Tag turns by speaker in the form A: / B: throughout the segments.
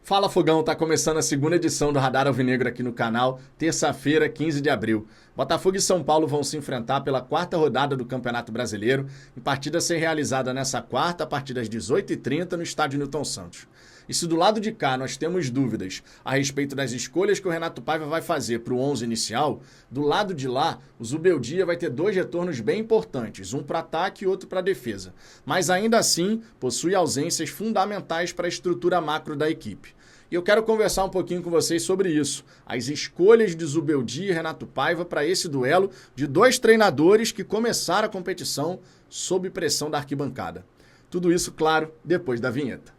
A: Fala Fogão, tá começando a segunda edição do Radar Alvinegro aqui no canal, terça-feira, 15 de abril. Botafogo e São Paulo vão se enfrentar pela quarta rodada do Campeonato Brasileiro, em partida a ser realizada nessa quarta, a partir das 18h30, no estádio Newton Santos. E se do lado de cá nós temos dúvidas a respeito das escolhas que o Renato Paiva vai fazer para o 11 inicial, do lado de lá, o Zubeldia vai ter dois retornos bem importantes, um para ataque e outro para defesa. Mas ainda assim, possui ausências fundamentais para a estrutura macro da equipe. E eu quero conversar um pouquinho com vocês sobre isso. As escolhas de Zubeldia e Renato Paiva para esse duelo de dois treinadores que começaram a competição sob pressão da arquibancada. Tudo isso, claro, depois da vinheta.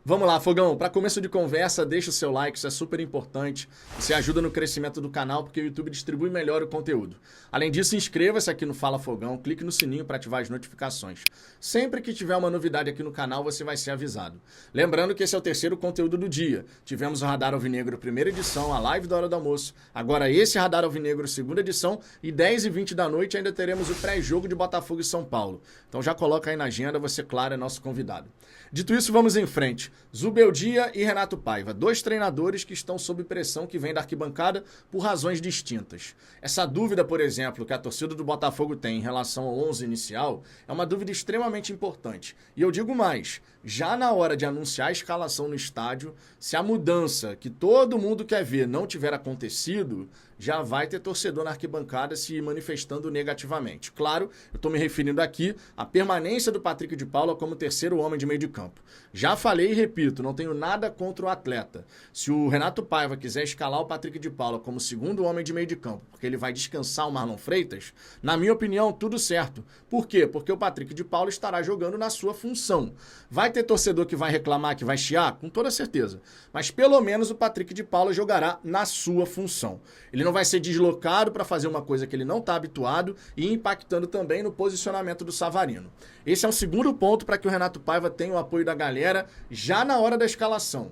A: Vamos lá, Fogão. Para começo de conversa, deixa o seu like, isso é super importante. Você ajuda no crescimento do canal porque o YouTube distribui melhor o conteúdo. Além disso, inscreva-se aqui no Fala Fogão, clique no sininho para ativar as notificações. Sempre que tiver uma novidade aqui no canal, você vai ser avisado. Lembrando que esse é o terceiro conteúdo do dia. Tivemos o Radar Alvinegro, primeira edição, a live da hora do almoço. Agora esse Radar Alvinegro, segunda edição, e 10h20 da noite ainda teremos o pré-jogo de Botafogo e São Paulo. Então já coloca aí na agenda, você, claro, é nosso convidado. Dito isso, vamos em frente. Zubeldia e Renato Paiva, dois treinadores que estão sob pressão que vem da arquibancada por razões distintas. Essa dúvida, por exemplo, que a torcida do Botafogo tem em relação ao 11 inicial é uma dúvida extremamente importante. E eu digo mais, já na hora de anunciar a escalação no estádio, se a mudança que todo mundo quer ver não tiver acontecido, já vai ter torcedor na arquibancada se manifestando negativamente. Claro, eu estou me referindo aqui à permanência do Patrick de Paula como terceiro homem de meio de campo. Já falei e repito, não tenho nada contra o atleta. Se o Renato Paiva quiser escalar o Patrick de Paula como segundo homem de meio de campo, porque ele vai descansar o Marlon Freitas, na minha opinião, tudo certo. Por quê? Porque o Patrick de Paula estará jogando na sua função. Vai ter torcedor que vai reclamar, que vai chiar? Com toda certeza. Mas pelo menos o Patrick de Paula jogará na sua função. Ele não vai ser deslocado para fazer uma coisa que ele não está habituado e impactando também no posicionamento do Savarino. Esse é o segundo ponto para que o Renato Paiva tenha o apoio da galera já na hora da escalação.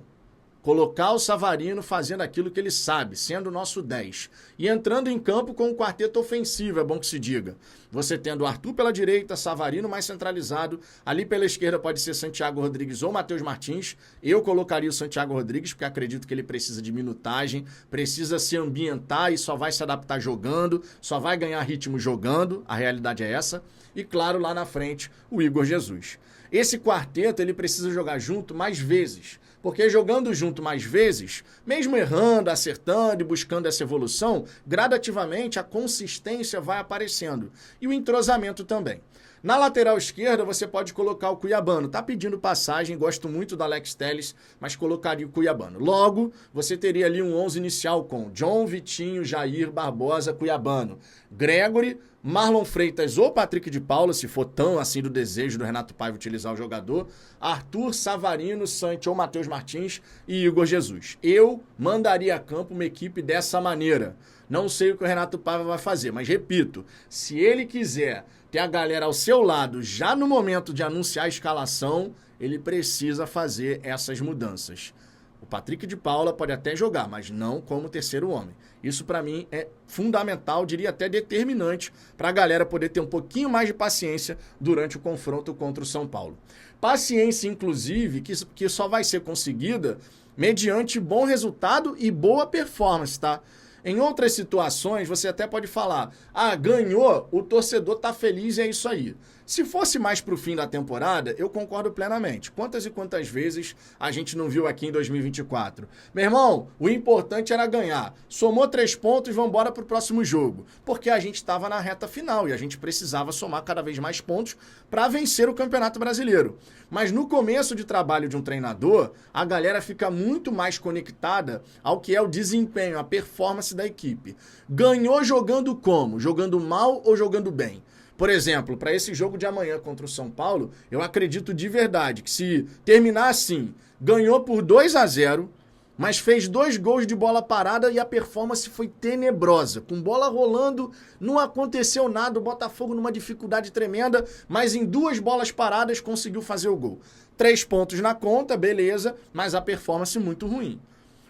A: Colocar o Savarino fazendo aquilo que ele sabe, sendo o nosso 10. E entrando em campo com um quarteto ofensivo, é bom que se diga. Você tendo o Arthur pela direita, Savarino mais centralizado. Ali pela esquerda pode ser Santiago Rodrigues ou Matheus Martins. Eu colocaria o Santiago Rodrigues, porque acredito que ele precisa de minutagem, precisa se ambientar e só vai se adaptar jogando, só vai ganhar ritmo jogando, a realidade é essa. E claro, lá na frente, o Igor Jesus. Esse quarteto ele precisa jogar junto mais vezes. Porque jogando junto mais vezes, mesmo errando, acertando e buscando essa evolução, gradativamente a consistência vai aparecendo. E o entrosamento também. Na lateral esquerda, você pode colocar o Cuiabano. Tá pedindo passagem, gosto muito do Alex Telles, mas colocaria o Cuiabano. Logo, você teria ali um 11 inicial com John, Vitinho, Jair, Barbosa, Cuiabano, Gregory, Marlon Freitas ou Patrick de Paula, se for tão assim do desejo do Renato Paiva utilizar o jogador, Arthur, Savarino, Santi ou Matheus Martins e Igor Jesus. Eu mandaria a campo uma equipe dessa maneira. Não sei o que o Renato Paiva vai fazer, mas repito, se ele quiser ter a galera ao seu lado já no momento de anunciar a escalação, ele precisa fazer essas mudanças. O Patrick de Paula pode até jogar, mas não como terceiro homem. Isso para mim é fundamental, diria até determinante, para a galera poder ter um pouquinho mais de paciência durante o confronto contra o São Paulo. Paciência, inclusive, que só vai ser conseguida mediante bom resultado e boa performance, tá? Em outras situações, você até pode falar, ganhou, o torcedor tá feliz e é isso aí. Se fosse mais pro fim da temporada, eu concordo plenamente. Quantas e quantas vezes a gente não viu aqui em 2024? Meu irmão, o importante era ganhar. Somou 3 pontos, vamos embora pro próximo jogo. Porque a gente estava na reta final e a gente precisava somar cada vez mais pontos para vencer o Campeonato Brasileiro. Mas no começo de trabalho de um treinador, a galera fica muito mais conectada ao que é o desempenho, a performance da equipe. Ganhou jogando como? Jogando mal ou jogando bem? Por exemplo, para esse jogo de amanhã contra o São Paulo, eu acredito de verdade que se terminar assim, ganhou por 2-0, mas fez 2 gols de bola parada e a performance foi tenebrosa. Com bola rolando, não aconteceu nada, o Botafogo numa dificuldade tremenda, mas em 2 bolas paradas conseguiu fazer o gol. 3 pontos na conta, beleza, mas a performance muito ruim.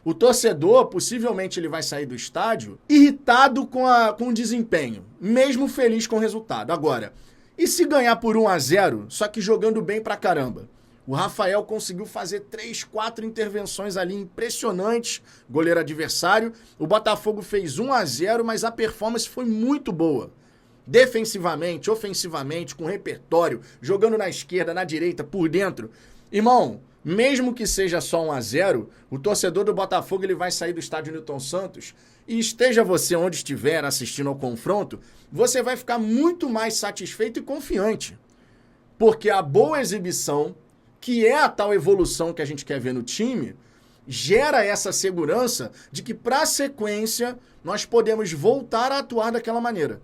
A: O torcedor, possivelmente, ele vai sair do estádio irritado com o desempenho, mesmo feliz com o resultado. Agora, e se ganhar por 1-0, só que jogando bem pra caramba? O Rafael conseguiu fazer 3, 4 intervenções ali impressionantes, goleiro adversário. O Botafogo fez 1-0, mas a performance foi muito boa. Defensivamente, ofensivamente, com repertório, jogando na esquerda, na direita, por dentro. Irmão, mesmo que seja só 1-0, o torcedor do Botafogo ele vai sair do estádio Newton Santos e esteja você onde estiver assistindo ao confronto, você vai ficar muito mais satisfeito e confiante. Porque a boa exibição, que é a tal evolução que a gente quer ver no time, gera essa segurança de que para a sequência nós podemos voltar a atuar daquela maneira.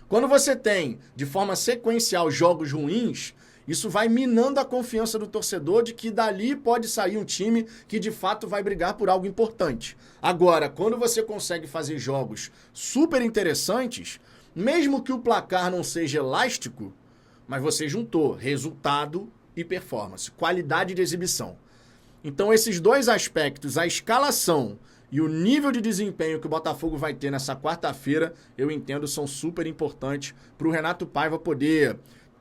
A: Quando você tem, de forma sequencial, jogos ruins, isso vai minando a confiança do torcedor de que dali pode sair um time que de fato vai brigar por algo importante. Agora, quando você consegue fazer jogos super interessantes, mesmo que o placar não seja elástico, mas você juntou resultado e performance, qualidade de exibição. Então esses dois aspectos, a escalação e o nível de desempenho que o Botafogo vai ter nessa quarta-feira, eu entendo, são super importantes para o Renato Paiva poder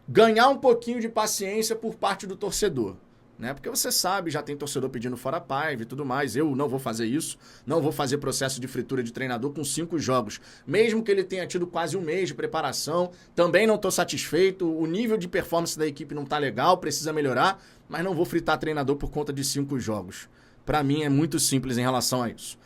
A: ganhar um pouquinho de paciência por parte do torcedor, né? Porque você sabe, já tem torcedor pedindo fora Paiva e tudo mais. Eu não vou fazer isso, não vou fazer processo de fritura de treinador com 5 jogos. Mesmo que ele tenha tido quase um mês de preparação, também não estou satisfeito, o nível de performance da equipe não está legal, precisa melhorar, mas não vou fritar treinador por conta de 5 jogos. Para mim é muito simples em relação a isso.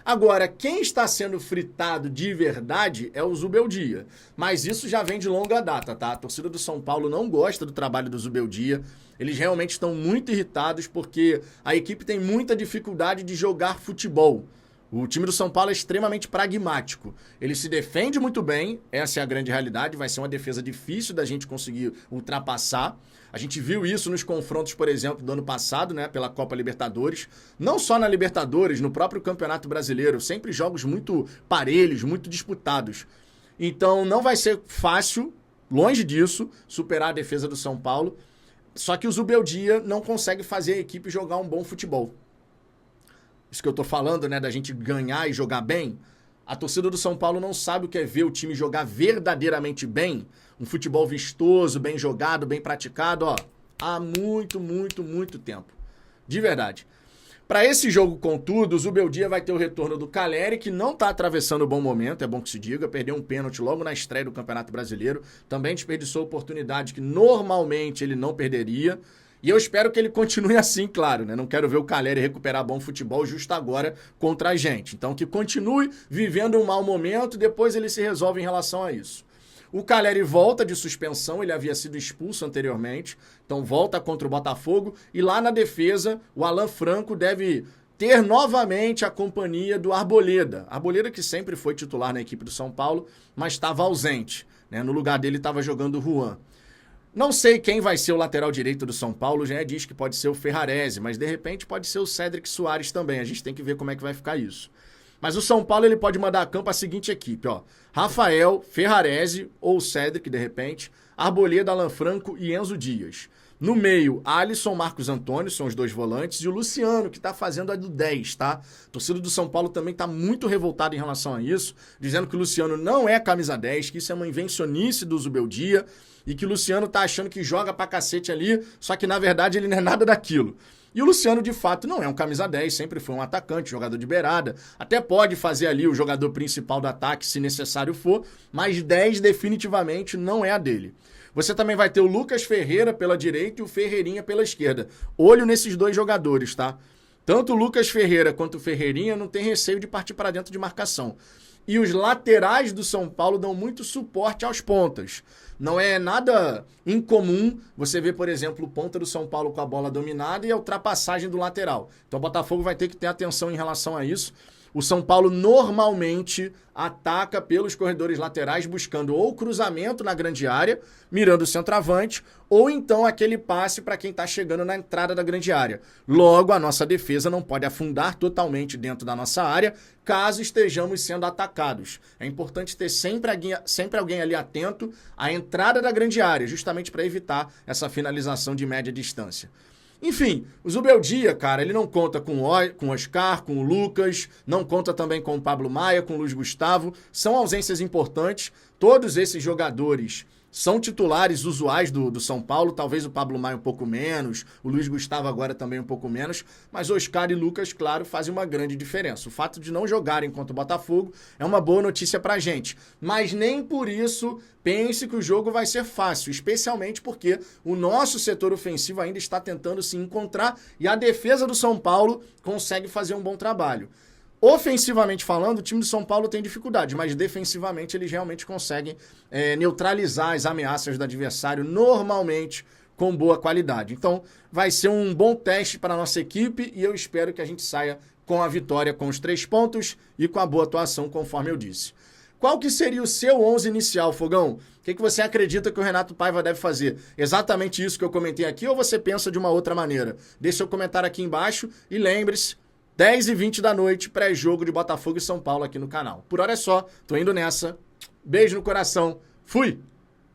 A: Agora, quem está sendo fritado de verdade é o Zubeldia. Mas isso já vem de longa data, tá? A torcida do São Paulo não gosta do trabalho do Zubeldia. Eles realmente estão muito irritados porque a equipe tem muita dificuldade de jogar futebol. O time do São Paulo é extremamente pragmático. Ele se defende muito bem, essa é a grande realidade, vai ser uma defesa difícil da gente conseguir ultrapassar. A gente viu isso nos confrontos, por exemplo, do ano passado, né, pela Copa Libertadores. Não só na Libertadores, no próprio Campeonato Brasileiro. Sempre jogos muito parelhos, muito disputados. Então não vai ser fácil, longe disso, superar a defesa do São Paulo. Só que o Zubeldia não consegue fazer a equipe jogar um bom futebol. Isso que eu tô falando, né, da gente ganhar e jogar bem. A torcida do São Paulo não sabe o que é ver o time jogar verdadeiramente bem. Um futebol vistoso, bem jogado, bem praticado, ó, há muito, muito, muito tempo. De verdade. Para esse jogo, contudo, o Zubeldia vai ter o retorno do Caleri, que não está atravessando um bom momento, é bom que se diga, perdeu um pênalti logo na estreia do Campeonato Brasileiro, também desperdiçou oportunidade que normalmente ele não perderia, e eu espero que ele continue assim, claro, né? Não quero ver o Caleri recuperar bom futebol justo agora contra a gente. Então que continue vivendo um mau momento, depois ele se resolve em relação a isso. O Caleri volta de suspensão, ele havia sido expulso anteriormente, então volta contra o Botafogo. E lá na defesa, o Alan Franco deve ter novamente a companhia do Arboleda. Arboleda que sempre foi titular na equipe do São Paulo, mas estava ausente, né? No lugar dele estava jogando o Juan. Não sei quem vai ser o lateral direito do São Paulo, já diz que pode ser o Ferrarese, mas de repente pode ser o Cédric Soares também. A gente tem que ver como é que vai ficar isso. Mas o São Paulo ele pode mandar a campo a seguinte equipe, ó. Rafael, Ferrarese ou Cédric, de repente, Arboleda, Alan Franco e Enzo Dias. No meio, Alisson, Marcos Antônio, são os 2 volantes, e o Luciano, que tá fazendo a do 10, tá? A torcida do São Paulo também tá muito revoltada em relação a isso, dizendo que o Luciano não é camisa 10, que isso é uma invencionice do Zubeldia, e que o Luciano tá achando que joga pra cacete ali, só que na verdade ele não é nada daquilo. E o Luciano, de fato, não é um camisa 10, sempre foi um atacante, jogador de beirada. Até pode fazer ali o jogador principal do ataque, se necessário for, mas 10 definitivamente não é a dele. Você também vai ter o Lucas Ferreira pela direita e o Ferreirinha pela esquerda. Olho nesses 2 jogadores, tá? Tanto o Lucas Ferreira quanto o Ferreirinha não tem receio de partir para dentro de marcação. E os laterais do São Paulo dão muito suporte aos pontas. Não é nada incomum você ver, por exemplo, o ponta do São Paulo com a bola dominada e a ultrapassagem do lateral. Então o Botafogo vai ter que ter atenção em relação a isso. O São Paulo normalmente ataca pelos corredores laterais buscando ou cruzamento na grande área, mirando o centroavante, ou então aquele passe para quem está chegando na entrada da grande área. Logo, a nossa defesa não pode afundar totalmente dentro da nossa área, caso estejamos sendo atacados. É importante ter sempre alguém ali atento à entrada da grande área, justamente para evitar essa finalização de média distância. Enfim, o Zubeldia, cara, ele não conta com o Oscar, com o Lucas, não conta também com o Pablo Maia, com o Luiz Gustavo. São ausências importantes. Todos esses jogadores são titulares usuais do São Paulo, talvez o Pablo Maia um pouco menos, o Luiz Gustavo agora também um pouco menos, mas Oscar e Lucas, claro, fazem uma grande diferença. O fato de não jogarem contra o Botafogo é uma boa notícia pra gente, mas nem por isso pense que o jogo vai ser fácil, especialmente porque o nosso setor ofensivo ainda está tentando se encontrar e a defesa do São Paulo consegue fazer um bom trabalho. Ofensivamente falando, o time do São Paulo tem dificuldade, mas defensivamente eles realmente conseguem neutralizar as ameaças do adversário normalmente com boa qualidade. Então vai ser um bom teste para a nossa equipe e eu espero que a gente saia com a vitória com os 3 pontos e com a boa atuação, conforme eu disse. Qual que seria o seu 11 inicial, Fogão? O que você acredita que o Renato Paiva deve fazer? Exatamente isso que eu comentei aqui ou você pensa de uma outra maneira? Deixe seu comentário aqui embaixo e lembre-se, 10h20 da noite, pré-jogo de Botafogo e São Paulo aqui no canal. Por hora é só, tô indo nessa. Beijo no coração. Fui!